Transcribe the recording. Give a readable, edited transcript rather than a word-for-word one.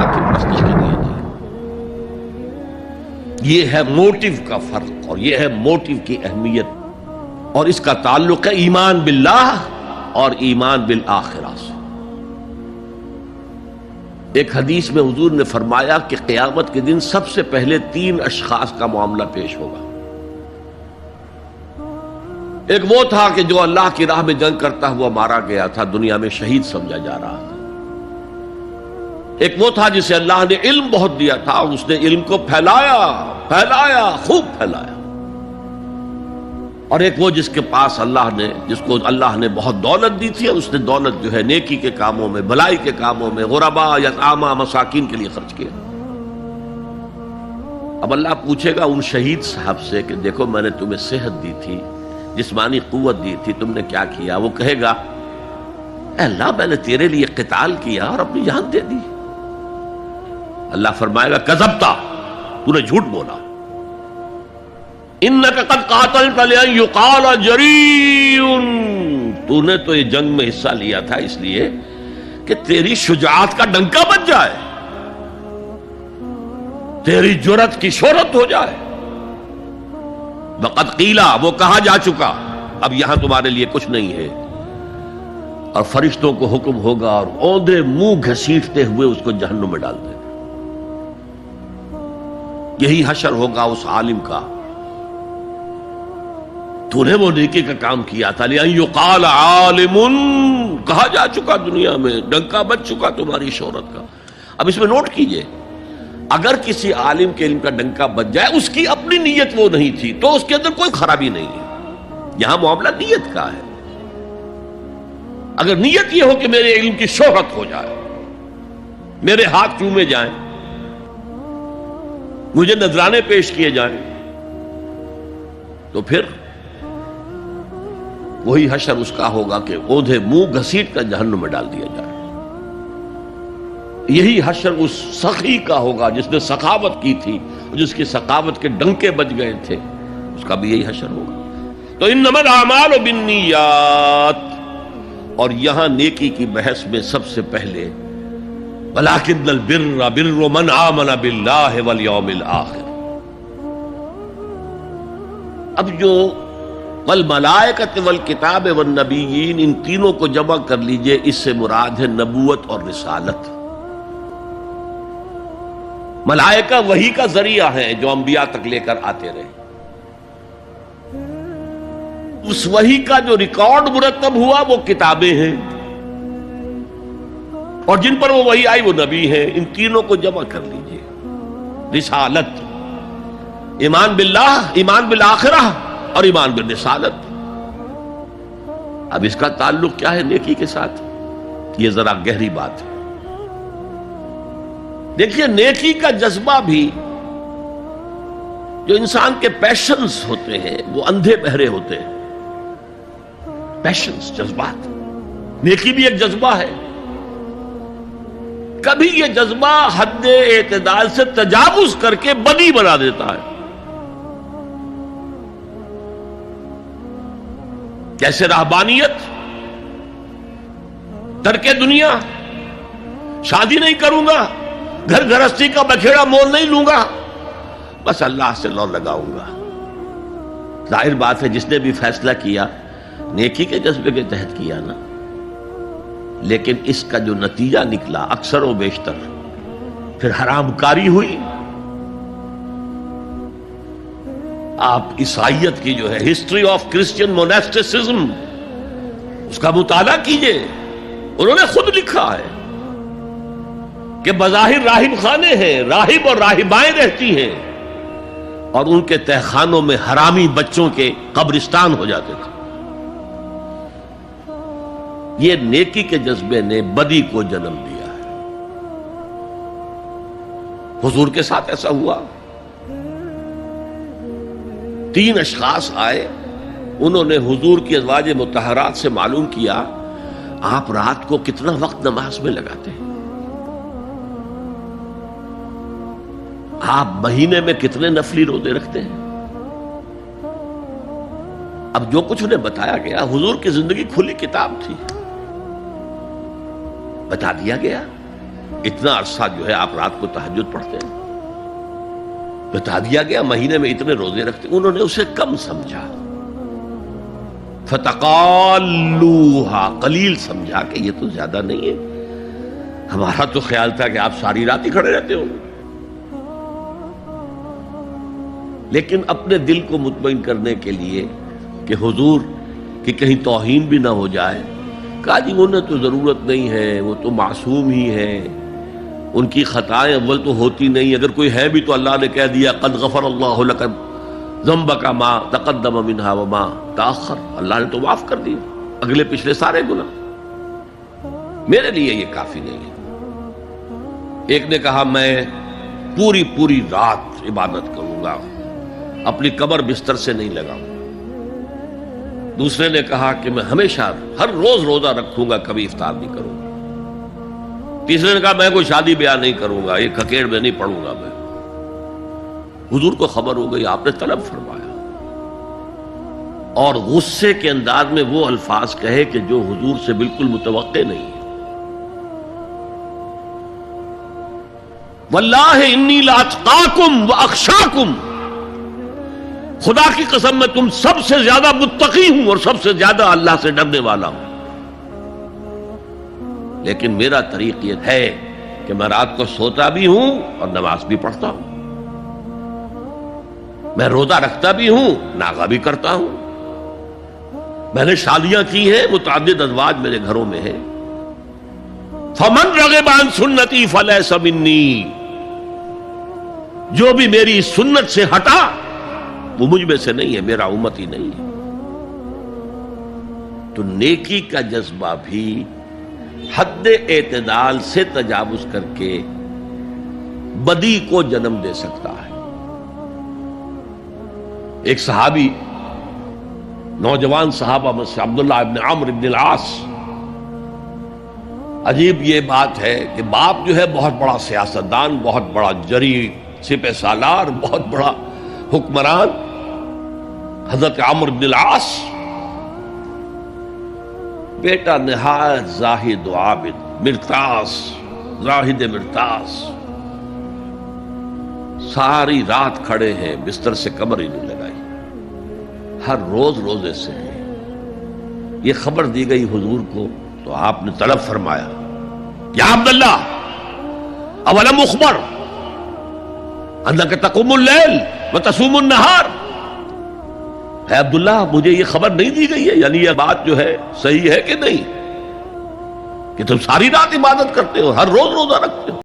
اللہ کی پرستش کے لیے جی. یہ ہے موٹیو کا فرق اور یہ ہے موٹیو کی اہمیت, اور اس کا تعلق ہے ایمان باللہ اور ایمان بالآخرہ سے. ایک حدیث میں حضور نے فرمایا کہ قیامت کے دن سب سے پہلے 3 اشخاص کا معاملہ پیش ہوگا. ایک وہ تھا کہ جو اللہ کی راہ میں جنگ کرتا ہوا مارا گیا تھا, دنیا میں شہید سمجھا جا رہا تھا. ایک وہ تھا جسے اللہ نے علم بہت دیا تھا اور اس نے علم کو پھیلایا, خوب پھیلایا. اور ایک وہ جس کے پاس جس کو اللہ نے بہت دولت دی تھی اور اس نے دولت جو ہے نیکی کے کاموں میں, بھلائی کے کاموں میں, غرباء, یتامیٰ, مساکین کے لیے خرچ کیا. اب اللہ پوچھے گا ان شہید صاحب سے کہ دیکھو میں نے تمہیں صحت دی تھی, جسمانی قوت دی تھی, تم نے کیا کیا؟ وہ کہے گا اے اللہ میں نے تیرے لیے قتال کیا اور اپنی جان دے دی. اللہ فرمائے گا کذبتا, تو نے جھوٹ بولا. انک قد قاتلت لأن یقال جریء, تو نے تو یہ جنگ میں حصہ لیا تھا اس لیے کہ تیری شجاعت کا ڈنکا بج جائے, تیری جرأت کی شہرت ہو جائے. وقد قیلا, وہ کہا جا چکا, اب یہاں تمہارے لیے کچھ نہیں ہے. اور فرشتوں کو حکم ہوگا اور اوندے منہ گھسیٹتے ہوئے اس کو جہنم میں ڈال دیں. یہی حشر ہوگا اس عالم کا, تو نے وہ نیکی کا کام کیا تھا. لأن یقال عالم, کہا جا چکا دنیا میں, ڈنکا بج چکا تمہاری شہرت کا. اب اس میں نوٹ کیجئے, اگر کسی عالم کے علم کا ڈنکا بج جائے, اس کی اپنی نیت وہ نہیں تھی تو اس کے اندر کوئی خرابی نہیں ہے. یہاں معاملہ نیت کا ہے. اگر نیت یہ ہو کہ میرے علم کی شہرت ہو جائے, میرے ہاتھ چومے جائیں, مجھے نذرانے پیش کیے جائیں, تو پھر وہی حشر اس کا ہوگا کہ اوندھے منہ گھسیٹ کر جہنم میں ڈال دیا جائے. یہی حشر اس سخی کا ہوگا جس نے سخاوت کی تھی, جس کی سخاوت کے ڈنکے بج گئے تھے, اس کا بھی یہی حشر ہوگا. تو انما الاعمال بالنیات, اور یہاں نیکی کی بحث میں سب سے پہلے ولکن البر بر من آمن باللہ والیوم الآخر. اب جو والملائکۃ والکتاب والنبیین, ان تینوں کو جمع کر لیجئے, اس سے مراد ہے نبوت اور رسالت. ملائکہ وحی کا ذریعہ ہے جو انبیاء تک لے کر آتے رہے. اس وحی کا جو ریکارڈ مرتب ہوا وہ کتابیں ہیں, اور جن پر وہ وحی آئی وہ نبی ہیں. ان تینوں کو جمع کر لیجئے. رسالت, ایمان باللہ, ایمان بالآخرہ اور ایمان بالرسالت. اب اس کا تعلق کیا ہے نیکی کے ساتھ؟ یہ ذرا گہری بات ہے. دیکھیے نیکی کا جذبہ بھی, جو انسان کے پیشنز ہوتے ہیں وہ اندھے بہرے ہوتے ہیں. پیشنز, جذبات. نیکی بھی ایک جذبہ ہے. کبھی یہ جذبہ حد اعتدال سے تجاوز کر کے بدی بنا دیتا ہے. جیسے رہبانیت, ترک دنیا, شادی نہیں کروں گا, گھر گھرستی کا بکھیڑا مول نہیں لوں گا, بس اللہ سے لو لگاؤں گا. ظاہر بات ہے جس نے بھی فیصلہ کیا نیکی کے جذبے کے تحت کیا نا, لیکن اس کا جو نتیجہ نکلا اکثر و بیشتر پھر حرام کاری ہوئی. آپ عیسائیت کی جو ہے ہسٹری آف کرسچین موناسٹسزم, اس کا مطالعہ کیجئے. انہوں نے خود لکھا ہے کہ بظاہر راہب خانے ہیں, راہب اور راہبائیں رہتی ہیں, اور ان کے تہخانوں میں حرامی بچوں کے قبرستان ہو جاتے تھے. یہ نیکی کے جذبے نے بدی کو جنم دیا ہے. حضور کے ساتھ ایسا ہوا. 3 اشخاص آئے, انہوں نے حضور کی ازواج مطہرات سے معلوم کیا آپ رات کو کتنا وقت نماز میں لگاتے ہیں, آپ مہینے میں کتنے نفلی روزے رکھتے ہیں. اب جو کچھ انہیں بتایا گیا, حضور کی زندگی کھلی کتاب تھی, بتا دیا گیا. اتنا عرصہ جو ہے آپ رات کو تہجد پڑھتے ہیں، بتا دیا گیا مہینے میں اتنے روزے رکھتے، انہوں نے اسے کم سمجھا، فتقالوہا، قلیل سمجھا کہ یہ تو زیادہ نہیں ہے، ہمارا تو خیال تھا کہ آپ ساری رات ہی کھڑے رہتے ہو۔ لیکن اپنے دل کو مطمئن کرنے کے لیے کہ حضور کی کہیں توہین بھی نہ ہو جائے، کہا جی انہیں تو ضرورت نہیں ہے، وہ تو معصوم ہی ہے، ان کی خطائیں اول تو ہوتی نہیں، اگر کوئی ہے بھی تو اللہ نے کہہ دیا قد غفر اللہ لک ذنبک ما تقدم منها وما تاخر، اللہ نے تو معاف کر دی اگلے پچھلے سارے گناہ، میرے لیے یہ کافی نہیں ہے۔ ایک نے کہا میں پوری رات عبادت کروں گا، اپنی کمر بستر سے نہیں لگاؤں۔ دوسرے نے کہا کہ میں ہمیشہ ہر روز روزہ رکھوں گا، کبھی افطار نہیں کروں گا۔ تیسرے نے کہا میں کوئی شادی بیاہ نہیں کروں گا، ایک کھکیڑ میں نہیں پڑھوں گا میں۔ حضور کو خبر ہو گئی، آپ نے طلب فرمایا اور غصے کے انداز میں وہ الفاظ کہے کہ جو حضور سے بالکل متوقع نہیں ہے۔ واللہ انی لاتقاکم واخشاکم، خدا کی قسم میں تم سب سے زیادہ متقی ہوں اور سب سے زیادہ اللہ سے ڈرنے والا ہوں، لیکن میرا طریق یہ ہے کہ میں رات کو سوتا بھی ہوں اور نماز بھی پڑھتا ہوں، میں روزہ رکھتا بھی ہوں، ناغہ بھی کرتا ہوں، میں نے شادیاں کی ہیں، متعدد ازواج میرے گھروں میں ہیں۔ فمن رغب عن سنتی فلیس منی، جو بھی میری سنت سے ہٹا وہ مجھ میں سے نہیں ہے، میرا امت ہی نہیں ہے۔ تو نیکی کا جذبہ بھی حد اعتدال سے تجاوز کر کے بدی کو جنم دے سکتا ہے۔ ایک صحابی، نوجوان صحابہ میں سے عبداللہ ابن عمرو ابن العاص، عجیب یہ بات ہے کہ باپ جو ہے بہت بڑا سیاستدان، بہت بڑا جری سپہ سالار، بہت بڑا حکمران، حضرت عمرو بن العاص، بیٹا نہایت زاہد و عابد، مرتاس، زاہد مرتاس، ساری رات کھڑے ہیں، بستر سے کمر ہی نہیں لگائی، ہر روز روزے سے ہیں۔ یہ خبر دی گئی حضور کو تو آپ نے طلب فرمایا یا عبداللہ اولم اخبر انک تقوم اللیل وتصوم النہار، اے عبداللہ مجھے یہ خبر نہیں دی گئی ہے، یعنی یہ بات جو ہے صحیح ہے کہ نہیں کہ تم ساری رات عبادت کرتے ہو، ہر روز روزہ رکھتے ہو؟